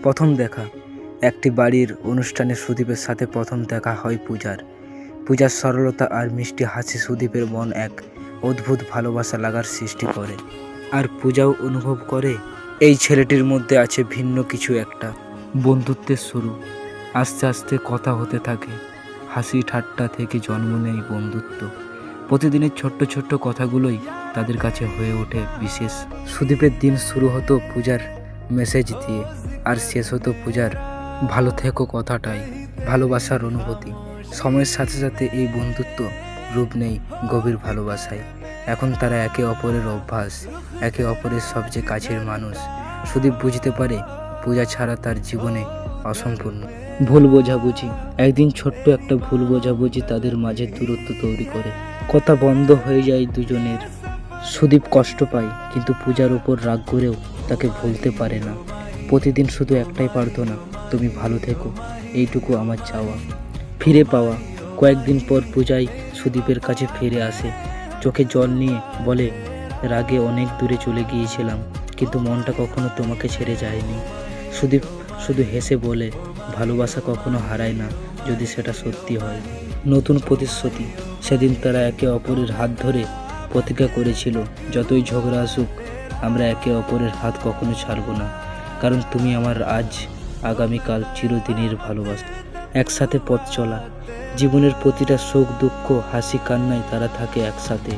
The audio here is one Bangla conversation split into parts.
প্রথম দেখা। একটি বাড়ির অনুষ্ঠানে সুদীপের সাথে প্রথম দেখা হয় পূজার। পূজার সরলতা আর মিষ্টি হাসি সুদীপের মন এক অদ্ভুত ভালোবাসা লাগার সৃষ্টি করে। আর পূজাও অনুভব করে এই ছেলেটির মধ্যে আছে ভিন্ন কিছু একটা। বন্ধুত্বের শুরু, আস্তে আস্তে কথা হতে থাকে, হাসি ঠাট্টা থেকে জন্ম নেয় বন্ধুত্ব। প্রতিদিনের ছোট্ট ছোট্ট কথাগুলোই তাদের কাছে হয়ে ওঠে বিশেষ। সুদীপের দিন শুরু হতো পূজার মেসেজ দিয়ে, আর শেষ হতো পূজার ভালো থেকো কথাটাই। ভালোবাসার অনুভূতি। সময়ের সাথে সাথে এই বন্ধুত্ব রূপ নেই গভীর ভালোবাসায়। এখন তারা একে অপরের অভ্যাস, একে অপরের সবচেয়ে কাছের মানুষ। সুদীপ বুঝতে পারে পূজা ছাড়া তার জীবনে অসম্পূর্ণ। ভুল বোঝাবুঝি। একদিন ছোট্ট একটা ভুল বোঝাবুঝি তাদের মাঝে দূরত্ব তৈরি করে। কথা বন্ধ হয়ে যায় দুজনের। সুদীপ কষ্ট পায়, কিন্তু পূজার উপর রাগ করেও তাকে ভুলতে পারে না। প্রতিদিন শুধু একটাই প্রার্থনা, তুমি ভালো থেকো, এইটুকু আমার চাওয়া। ফিরে পাওয়া। কয়েকদিন পর পূজাই সুদীপের কাছে ফিরে আসে, চোখে জল নিয়ে বলে, রাগে অনেক দূরে চলে গিয়েছিলাম, কিন্তু মনটা কখনো তোমাকে ছেড়ে যায়নি। সুদীপ শুধু হেসে বলে, ভালোবাসা কখনো হারায় না যদি সেটা সত্যি হয়। নতুন প্রতিশ্রুতি। সেদিন তারা একে অপরের হাত ধরে প্রতিজ্ঞা করেছিল, যতই ঝগড়া আসুক আমরা একে অপরের হাত কখনো ছাড়ব না, কারণ তুমি আমার আজ, আগামীকাল, চিরদিনের ভালোবাসা। একসাথে পথ চলা। জীবনের প্রতিটা সুখ দুঃখ হাসি কান্নায় তারা থাকে একসাথে।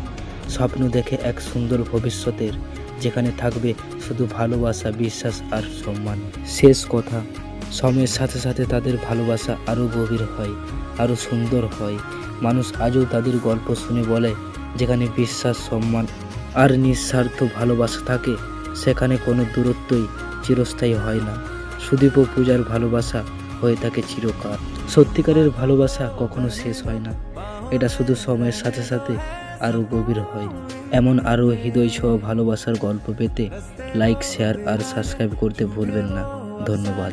স্বপ্ন দেখে এক সুন্দর ভবিষ্যতের, যেখানে থাকবে শুধু ভালোবাসা, বিশ্বাস আর সম্মান। শেষ কথা। সময়ের সাথে সাথে তাদের ভালোবাসা আরও গভীর হয়, আরও সুন্দর হয়। মানুষ আজও তাদের গল্প শুনে বলে, যেখানে বিশ্বাস, সম্মান আর নিঃস্বার্থ ভালোবাসা থাকে, সেখানে কোনো দূরত্বই চিরস্থায়ী হয় না। সুদীপ ও পূজার ভালোবাসা হয়ে থাকে চিরকাল। সত্যিকারের ভালোবাসা কখনো শেষ হয় না, এটা শুধু সময়ের সাথে সাথে আরও গভীর হয়। এমন আরও হৃদয় ছোঁয়া ভালোবাসার গল্প পেতে লাইক, শেয়ার আর সাবস্ক্রাইব করতে ভুলবেন না। ধন্যবাদ।